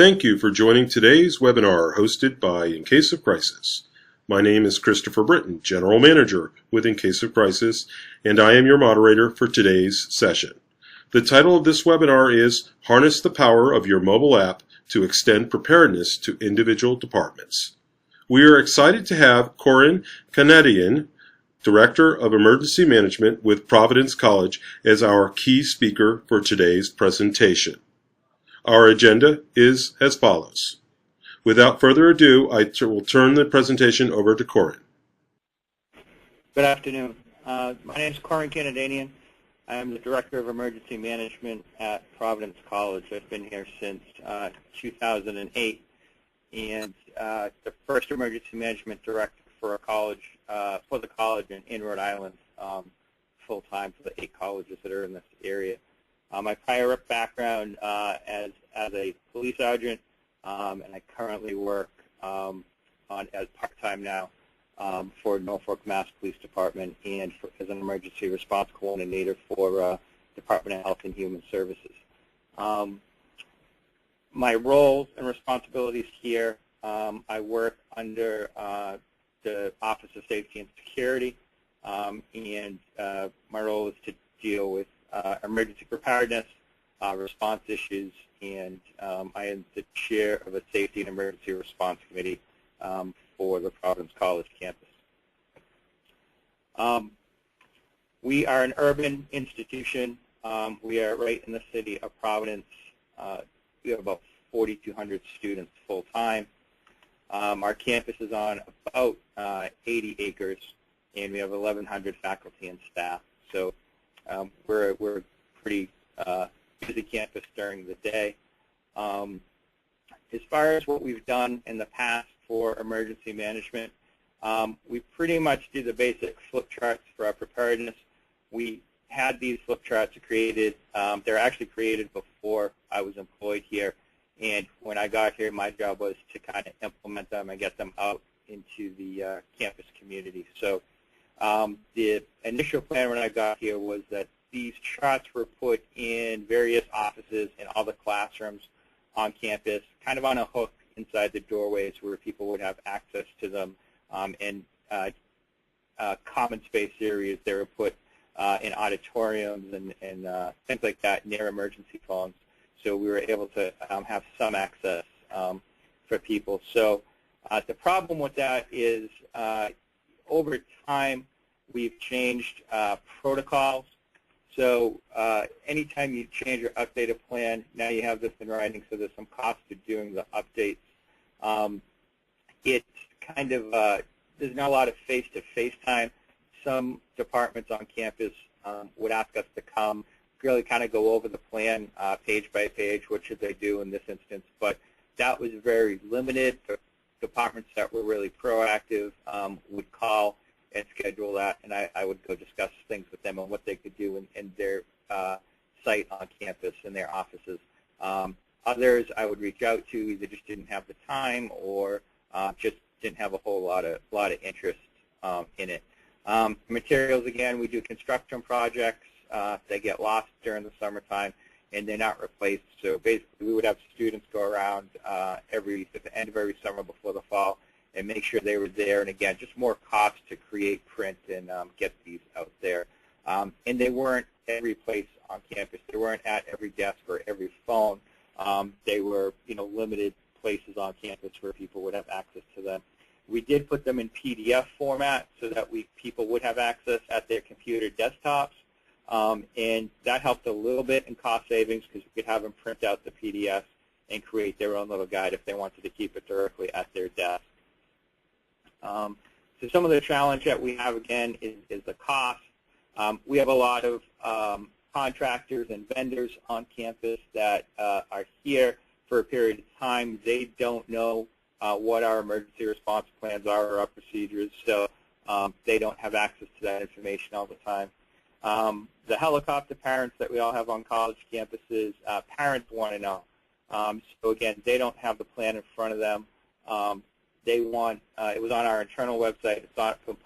Thank you for joining today's webinar hosted by In Case of Crisis. My name is Christopher Britton, General Manager with In Case of Crisis, and I am your moderator for today's session. The title of this webinar is Harness the Power of Your Mobile App to Extend Preparedness to Individual Departments. We are excited to have Koren Kanadanian, Director of Emergency Management with Providence College, as our key speaker for today's presentation. Our agenda is as follows. Without further ado, I will turn the presentation over to Koren. Good afternoon. My name is Koren Kanadanian. I am the Director of Emergency Management at Providence College. I've been here since 2008, and the first emergency management director for a college, for the college in Rhode Island, full-time for the 8 colleges that are in this area. My prior background as a police sergeant, and I currently work as part-time now for Norfolk, Mass Police Department and as an emergency response coordinator for Department of Health and Human Services. My roles and responsibilities here, I work under the Office of Safety and Security, and my role is to deal with emergency preparedness, response issues, and I am the chair of a Safety and Emergency Response Committee for the Providence College campus. We are an urban institution. We are right in the city of Providence. We have about 4,200 students full-time. Our campus is on about 80 acres, and we have 1,100 faculty and staff. So we're a pretty busy campus during the day. As far as what we've done in the past for emergency management, we pretty much do the basic flip charts for our preparedness. We had these flip charts created. They're actually created before I was employed here, and when I got here, my job was to kind of implement them and get them out into the campus community. So the initial plan when I got here was that these charts were put in various offices in all the classrooms on campus, kind of on a hook inside the doorways where people would have access to them, and common space areas they were put in auditoriums and things like that near emergency phones, so we were able to have some access for people. So the problem with that is over time we've changed protocols. So anytime you change or update a plan, now you have this in writing, so there's some cost to doing the updates. It's kind of, there's not a lot of face-to-face time. Some departments on campus would ask us to come, really kind of go over the plan page by page, what should they do in this instance, but that was very limited. The departments that were really proactive would call and schedule that, and I would go discuss things with them on what they could do in their site on campus, in their offices. Others I would reach out to either just didn't have the time or just didn't have a whole lot of interest in it. Materials, again, we do construction projects. They get lost during the summertime, and they're not replaced. So basically, we would have students go around at the end of every summer before the fall and make sure they were there. And again, just more cost to create, print, and get these out there. And they weren't every place on campus. They weren't at every desk or every phone. They were, limited places on campus where people would have access to them. We did put them in PDF format so that people would have access at their computer desktops. And that helped a little bit in cost savings because we could have them print out the PDF and create their own little guide if they wanted to keep it directly at their desk. So some of the challenge that we have, again, is the cost. We have a lot of contractors and vendors on campus that are here for a period of time. They don't know what our emergency response plans are or our procedures, so they don't have access to that information all the time. The helicopter parents that we all have on college campuses, parents want to know. So again, they don't have the plan in front of them. They want, it was on our internal website, it's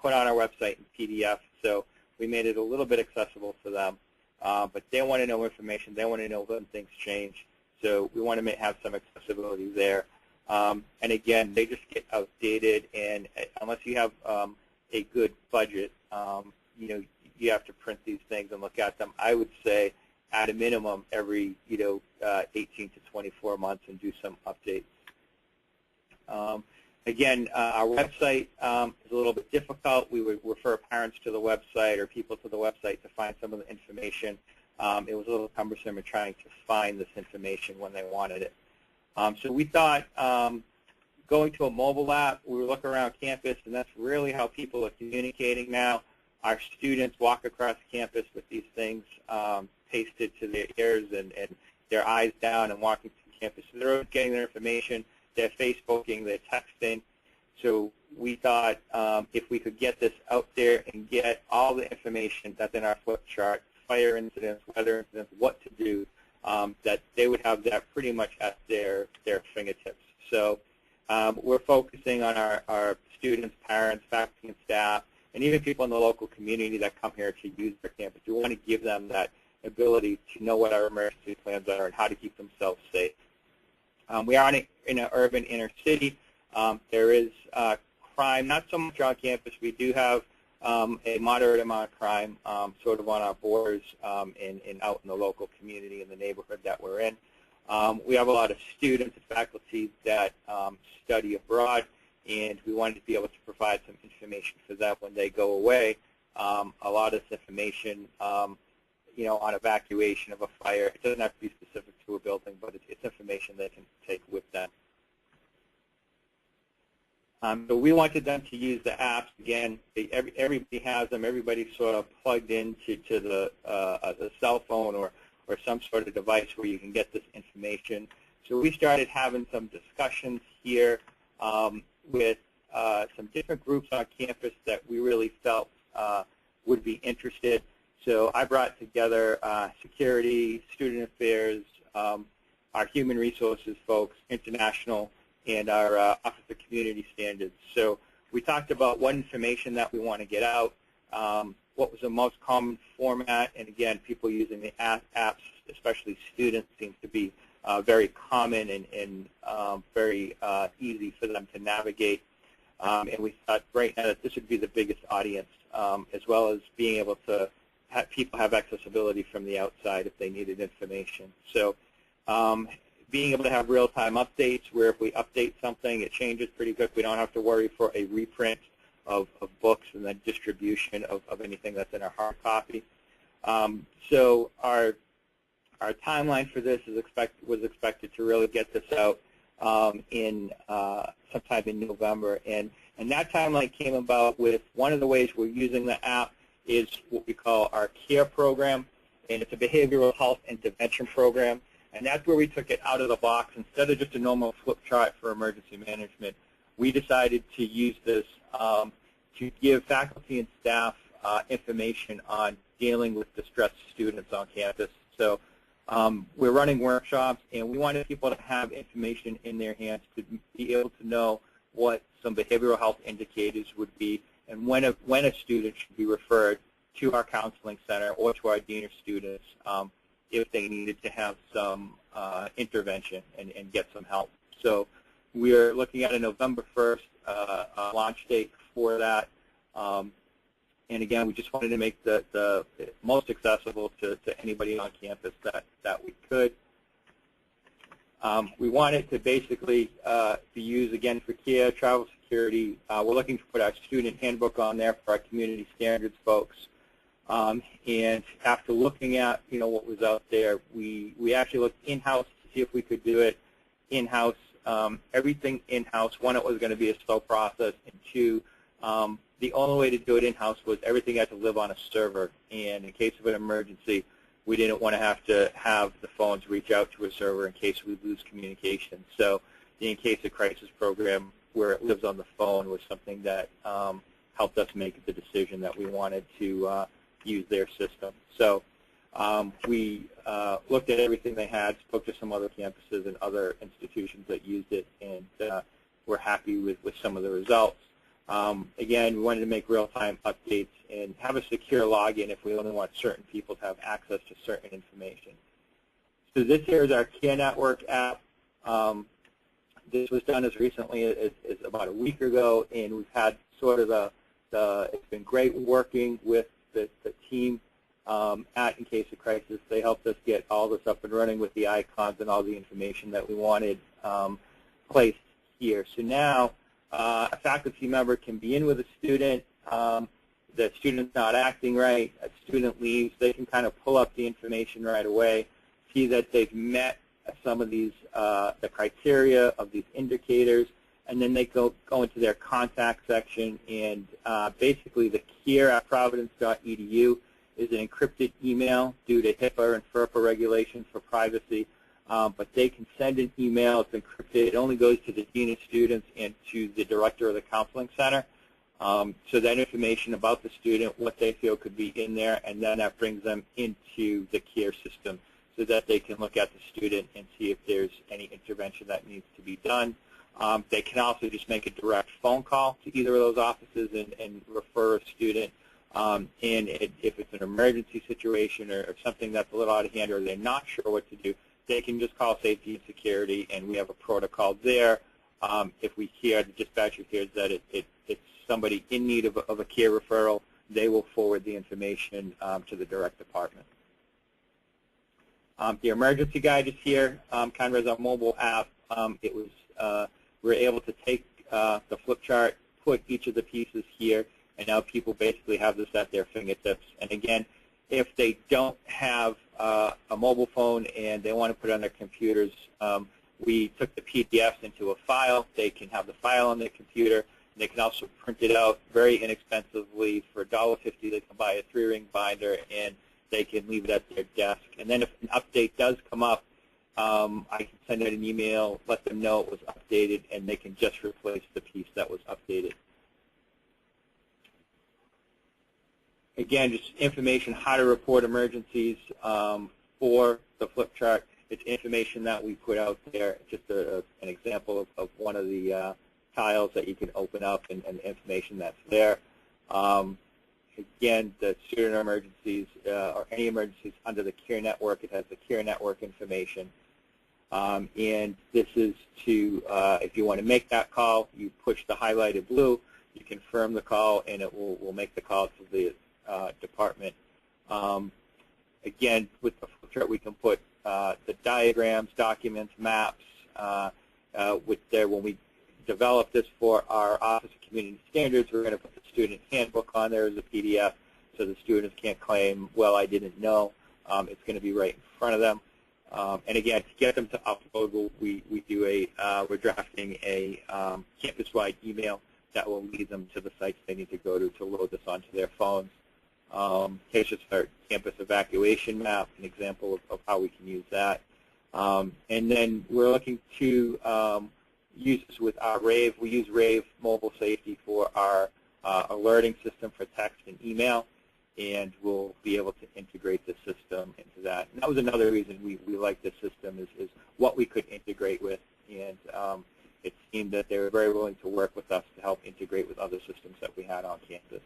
put on our website in PDF, so we made it a little bit accessible to them. But they want to know information, they want to know when things change. So we want to have some accessibility there. And again, they just get outdated, and unless you have a good budget, you have to print these things and look at them. I would say at a minimum every 18 to 24 months and do some updates. Again, our website is a little bit difficult. We would refer parents to the website or people to the website to find some of the information. It was a little cumbersome in trying to find this information when they wanted it. So we thought going to a mobile app, we would look around campus, and that's really how people are communicating now. Our students walk across campus with these things pasted to their ears and their eyes down and walking through campus. So they're getting their information. They're Facebooking, they're texting. So we thought if we could get this out there and get all the information that's in our flip chart, fire incidents, weather incidents, what to do, that they would have that pretty much at their fingertips. So we're focusing on our students, parents, faculty, and staff, and even people in the local community that come here to use our campus. We want to give them that ability to know what our emergency plans are and how to keep themselves safe. We are in an urban inner city. There is crime, not so much on campus. We do have a moderate amount of crime sort of on our borders and out in the local community in the neighborhood that we're in. We have a lot of students and faculty that study abroad, and we wanted to be able to provide some information for them when they go away. A lot of this information, on evacuation of a fire, it doesn't have to be specific to a building, but it's information they can take with them. So we wanted them to use the apps. Again, everybody has them. Everybody's sort of plugged into the cell phone or some sort of device where you can get this information. So we started having some discussions here with some different groups on campus that we really felt would be interested. So I brought together security, student affairs, our human resources folks, international, and our Office of Community Standards. So we talked about what information that we want to get out, what was the most common format, and again, people using the apps, especially students, seems to be very common and very easy for them to navigate. And we thought right now that this would be the biggest audience, as well as being able to have people have accessibility from the outside if they needed information. So being able to have real-time updates where if we update something, it changes pretty quick. We don't have to worry for a reprint of books and then distribution of anything that's in our hard copy. So our timeline for this was expected to really get this out in sometime in November. And that timeline came about with one of the ways we're using the app is what we call our CARE program, and it's a behavioral health intervention program. And that's where we took it out of the box. Instead of just a normal flip chart for emergency management, we decided to use this to give faculty and staff information on dealing with distressed students on campus. So we're running workshops, and we wanted people to have information in their hands to be able to know what some behavioral health indicators would be and when a student should be referred to our counseling center or to our dean of students if they needed to have some intervention and get some help. So we're looking at a November 1st launch date for that. And again, we just wanted to make the most accessible to anybody on campus that we could. We want it to basically be used again for CARE, travel security. We're looking to put our student handbook on there for our community standards folks. And after looking at what was out there, we actually looked in-house to see if we could do it in-house. Everything in-house. One, it was going to be a slow process, and two, the only way to do it in-house was everything had to live on a server. And in case of an emergency, we didn't want to have the phones reach out to a server in case we lose communication. So the In Case of Crisis program, where it lives on the phone, was something that helped us make the decision that we wanted to use their system. So we looked at everything they had, spoke to some other campuses and other institutions that used it, and we're happy with some of the results. Again, we wanted to make real-time updates and have a secure login if we only want certain people to have access to certain information. So this here is our Care Network app. This was done as recently as about a week ago, and we've had sort of it's been great working with the team at In Case of Crisis. They helped us get all this up and running with the icons and all the information that we wanted placed here. So now a faculty member can be in with a student. The student's not acting right, a student leaves, they can kind of pull up the information right away, see that they've met some of these, the criteria of these indicators, and then they go into their contact section, and basically the care@providence.edu is an encrypted email due to HIPAA and FERPA regulations for privacy, but they can send an email, it's encrypted, it only goes to the dean of students and to the director of the counseling center. So that information about the student, what they feel could be in there, and then that brings them into the care system so that they can look at the student and see if there's any intervention that needs to be done. They can also just make a direct phone call to either of those offices and refer a student. And if it's an emergency situation or something that's a little out of hand or they're not sure what to do, they can just call safety and security, and we have a protocol there. If we hear, the dispatcher hears that it's somebody in need of a care referral, they will forward the information to the direct department. The emergency guide is here, kind of as our mobile app. We're able to take the flip chart, put each of the pieces here, and now people basically have this at their fingertips. And again, if they don't have a mobile phone and they want to put it on their computers, we took the PDFs into a file. They can have the file on their computer. They can also print it out very inexpensively. For $1.50, they can buy a 3-ring binder, and they can leave it at their desk. And then if an update does come up, I can send out an email, let them know it was updated, and they can just replace the piece that was updated. Again, just information how to report emergencies for the flip chart. It's information that we put out there, just an example of one of the tiles that you can open up and information that's there. Again, the student emergencies or any emergencies under the Care Network, it has the Care Network information. And this is to, if you want to make that call, you push the highlighted blue, you confirm the call, and it will make the call to the department. Again, with the flip chart, we can put the diagrams, documents, maps. When we develop this for our Office of Community Standards, we're going to put the student handbook on there as a PDF so the students can't claim, well, I didn't know. It's going to be right in front of them. And again, to get them to upload, we're drafting a campus-wide email that will lead them to the sites they need to go to load this onto their phones. Here's just our campus evacuation map, an example of how we can use that. And then we're looking to use this with our RAVE. We use RAVE Mobile Safety for our alerting system for text and email, and we'll be able to integrate the system into that. And that was another reason we like this system is what we could integrate with, and it seemed that they were very willing to work with us to help integrate with other systems that we had on campus.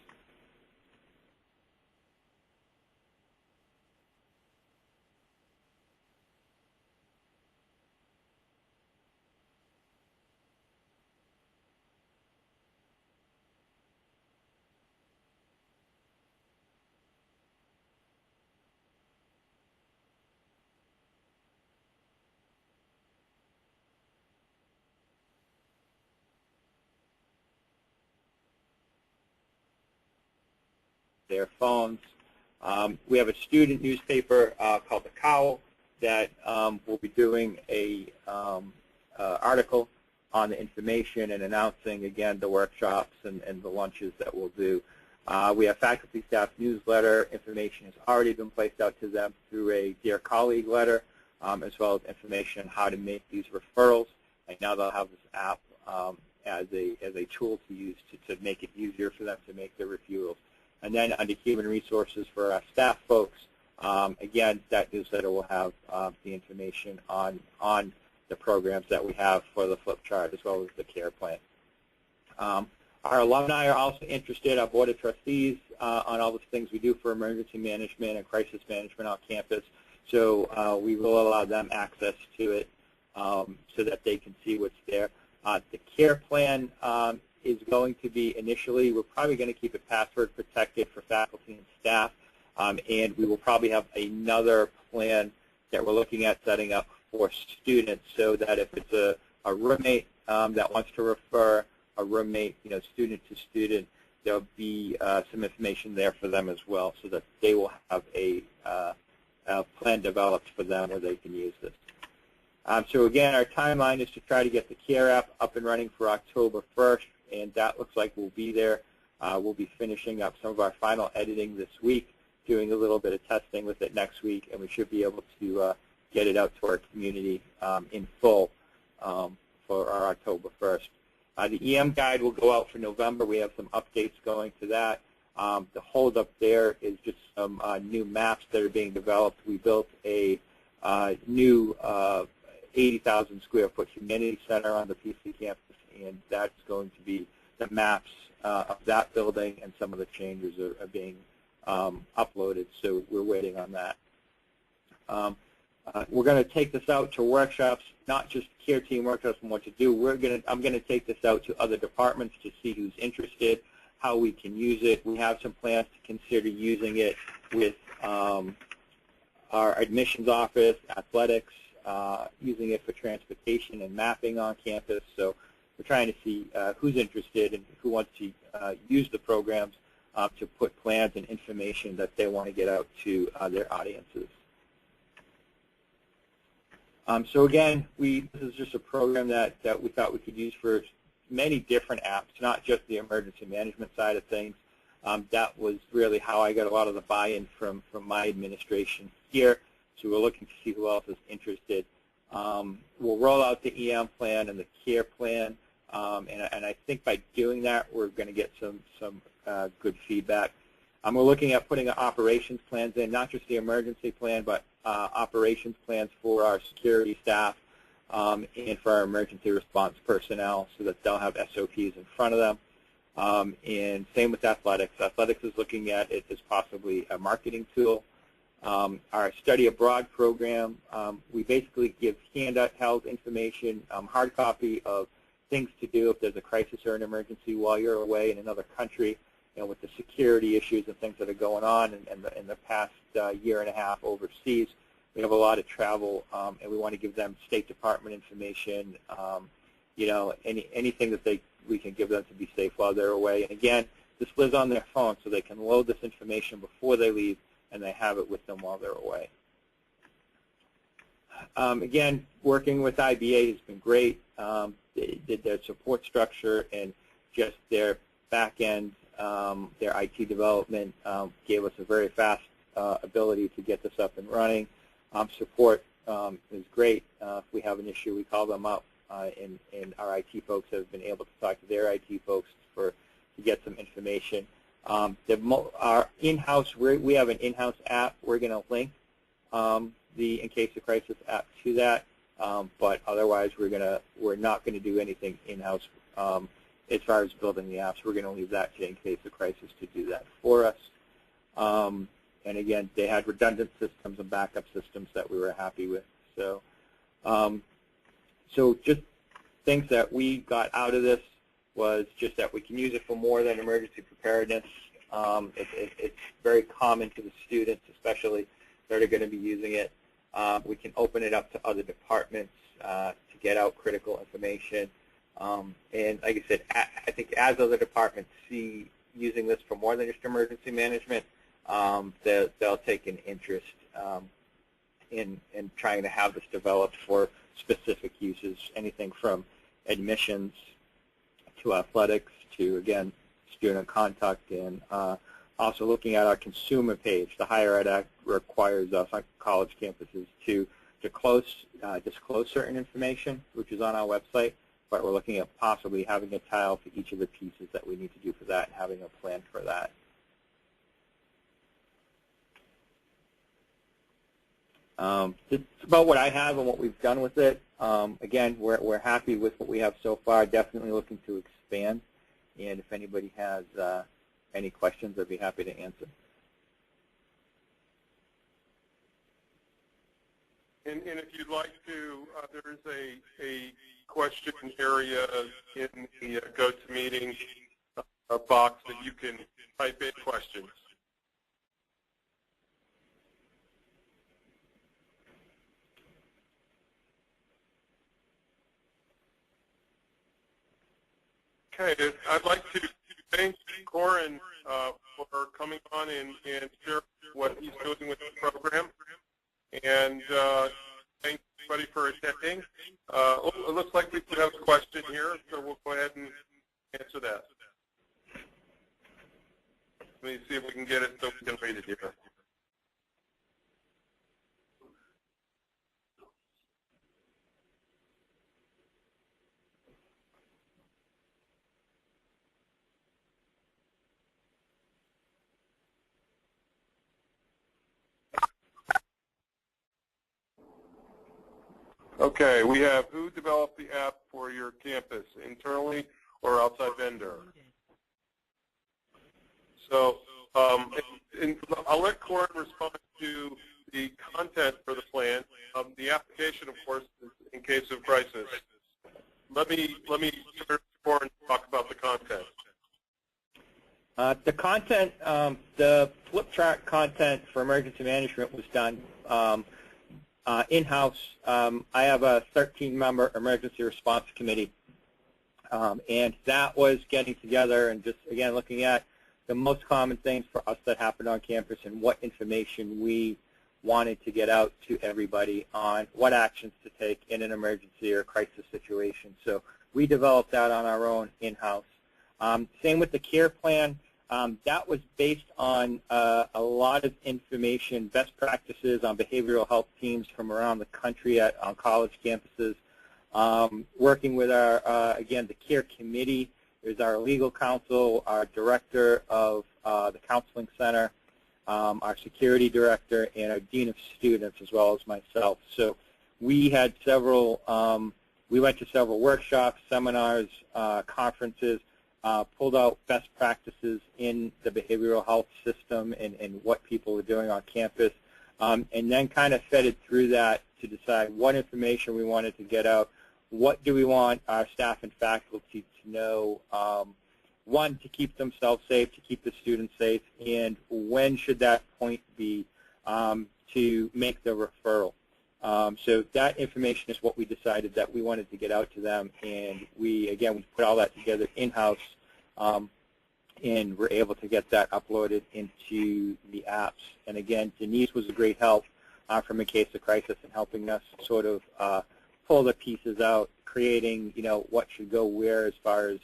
Their phones. We have a student newspaper called The Cowl that will be doing a article on the information and announcing, again, the workshops and the lunches that we'll do. We have faculty staff newsletter. Information has already been placed out to them through a Dear Colleague letter, as well as information on how to make these referrals. And now they'll have this app as a tool to use to make it easier for them to make their referrals. And then under human resources for our staff folks, again, that newsletter will have the information on the programs that we have for the flip chart as well as the care plan. Our alumni are also interested, our board of trustees, on all the things we do for emergency management and crisis management on campus. So we will allow them access to it so that they can see what's there. The care plan is going to be initially, we're probably going to keep it password protected for faculty and staff, and we will probably have another plan that we're looking at setting up for students so that if it's a roommate that wants to refer a roommate, student to student, there'll be some information there for them as well so that they will have a plan developed for them where they can use this. So again, our timeline is to try to get the CARE app up and running for October 1st, and that looks like we'll be there. We'll be finishing up some of our final editing this week, doing a little bit of testing with it next week, and we should be able to get it out to our community in full for our October 1st. The EM guide will go out for November. We have some updates going to that. The holdup there is just some new maps that are being developed. We built a new 80,000 square foot humanity center on the PC campus, and that's going to be the maps of that building, and some of the changes are being uploaded, so we're waiting on that. We're going to take this out to workshops, not just care team workshops on what to do. I'm going to take this out to other departments to see who's interested, how we can use it. We have some plans to consider using it with our admissions office, athletics, using it for transportation and mapping on campus. So we're trying to see who's interested and who wants to use the programs to put plans and information that they want to get out to their audiences. So again, this is just a program that we thought we could use for many different apps, not just the emergency management side of things. That was really how I got a lot of the buy-in from my administration here. So we're looking to see who else is interested. We'll roll out the EM plan and the CARE plan, and I think by doing that, we're going to get some good feedback. We're looking at putting operations plans in, not just the emergency plan, but operations plans for our security staff and for our emergency response personnel so that they'll have SOPs in front of them. And same with athletics. Athletics is looking at it as possibly a marketing tool. Our study abroad program, we basically give handheld information, hard copy of things to do if there's a crisis or an emergency while you're away in another country, with the security issues and things that are going on in the past year and a half overseas. We have a lot of travel, and we want to give them State Department information, anything that we can give them to be safe while they're away. And again, this lives on their phone, so they can load this information before they leave, and they have it with them while they're away. Again, working with IBA has been great. They did their support structure and just their back end, their IT development gave us a very fast ability to get this up and running. Support is great. If we have an issue, we call them up, and our IT folks have been able to talk to their IT folks to get some information. Our in-house, we have an in-house app. We're going to link the In Case of Crisis app to that, but otherwise we're not going to do anything in-house as far as building the apps. We're going to leave that to In Case of Crisis to do that for us. And again, they had redundant systems and backup systems that we were happy with. So, so just things that we got out of this was just that we can use it for more than emergency preparedness. It's very common to the students, especially that are going to be using it. We can open it up to other departments to get out critical information. And like I said, I think as other departments see using this for more than just emergency management, they'll take an interest in trying to have this developed for specific uses, anything from admissions to athletics to, again, student contact, and also looking at our consumer page. The Higher Ed Act requires us on college campuses to disclose certain information, which is on our website, but we're looking at possibly having a tile for each of the pieces that we need to do for that and having a plan for that. It's about what I have and what we've done with it. Again, we're happy with what we have so far, definitely looking to expand. And if anybody has any questions, I'd be happy to answer. And if you'd like to, there is a question area in the GoToMeeting box that you can type in questions. Okay, I'd like to thank Koren for coming on and share what he's doing with the program. And thank everybody for attending. It looks like we could have a question here, so we'll go ahead and answer that. Let me see if we can get it so we can read it here. Okay, we have who developed the app for your campus, internally or outside vendor? So I'll let Koren respond to the content for the plan. The application, of course, is in case of crisis. Let me turn to Koren to talk about the content. The content, the flip chart content for emergency management was done in-house. I have a 13-member emergency response committee, and that was getting together and just, again, looking at the most common things for us that happened on campus and what information we wanted to get out to everybody on what actions to take in an emergency or crisis situation. So we developed that on our own in-house. Same with the care plan. That was based on a lot of information, best practices on behavioral health teams from around the country on college campuses, working with our, again, the care committee. There's our legal counsel, our director of the counseling center, our security director, and our dean of students, as well as myself. So we had several, we went to several workshops, seminars, conferences, pulled out best practices in the behavioral health system and what people are doing on campus, and then kind of fed it through that to decide what information we wanted to get out, what do we want our staff and faculty to know, one, to keep themselves safe, to keep the students safe, and when should that point be to make the referral. So that information is what we decided that we wanted to get out to them, and we put all that together in-house, and we're able to get that uploaded into the apps. And again, Denise was a great help from A Case of Crisis in helping us sort of pull the pieces out, creating, what should go where as far as,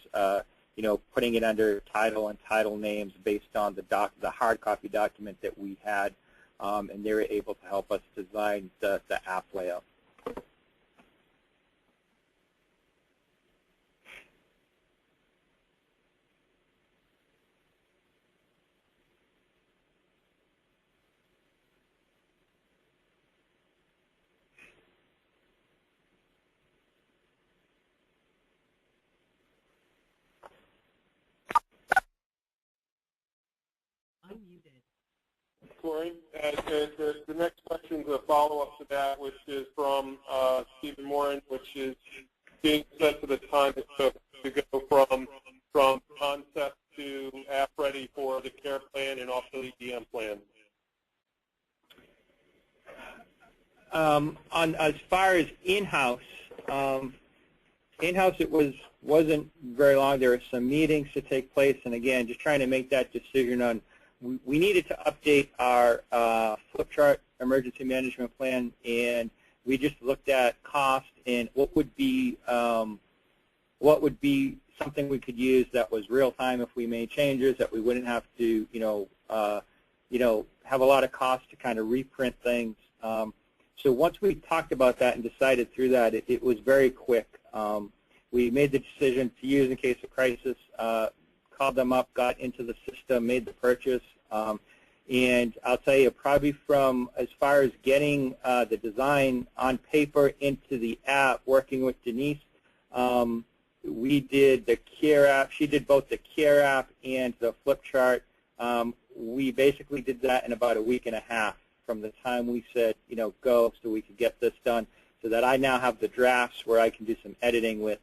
putting it under title and title names based on the hard copy document that we had. And they were able to help us design the app layout. Koren, the next question is a follow-up to that, which is from Stephen Morin, which is being set to the time it took to go from concept to app ready for the care plan and also the EM plan. As far as in-house, it wasn't very long. There were some meetings to take place, and again, just trying to make that decision on. We needed to update our flip chart emergency management plan, and we just looked at cost and what would be something we could use that was real time if we made changes, that we wouldn't have to have a lot of cost to kind of reprint things. So once we talked about that and decided through that, it was very quick. We made the decision to use In Case of Crisis, called them up, got into the system, made the purchase, and I'll tell you, probably from as far as getting the design on paper into the app, working with Denise, we did the care app. She did both the care app and the flip chart. We basically did that in about a week and a half. from the time we said, go, so we could get this done, so that I now have the drafts where I can do some editing with,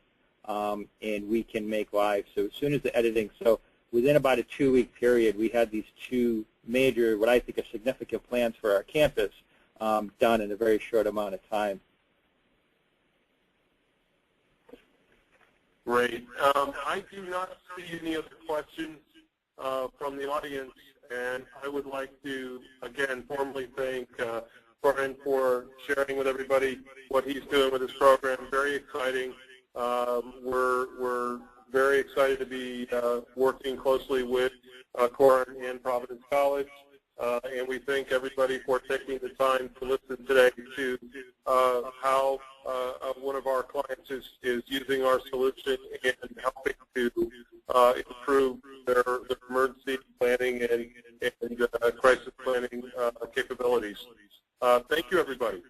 and we can make live. So as soon as the editing, so within about a 2-week period, we had these 2 major, what I think are significant plans for our campus done in a very short amount of time. Great. I do not see any other questions from the audience, and I would like to, again, formally thank Koren for sharing with everybody what he's doing with his program. Very exciting. We're very excited to be working closely with Koren and Providence College, and we thank everybody for taking the time to listen today to how one of our clients is using our solution and helping to improve their emergency planning and crisis planning capabilities. Thank you, everybody.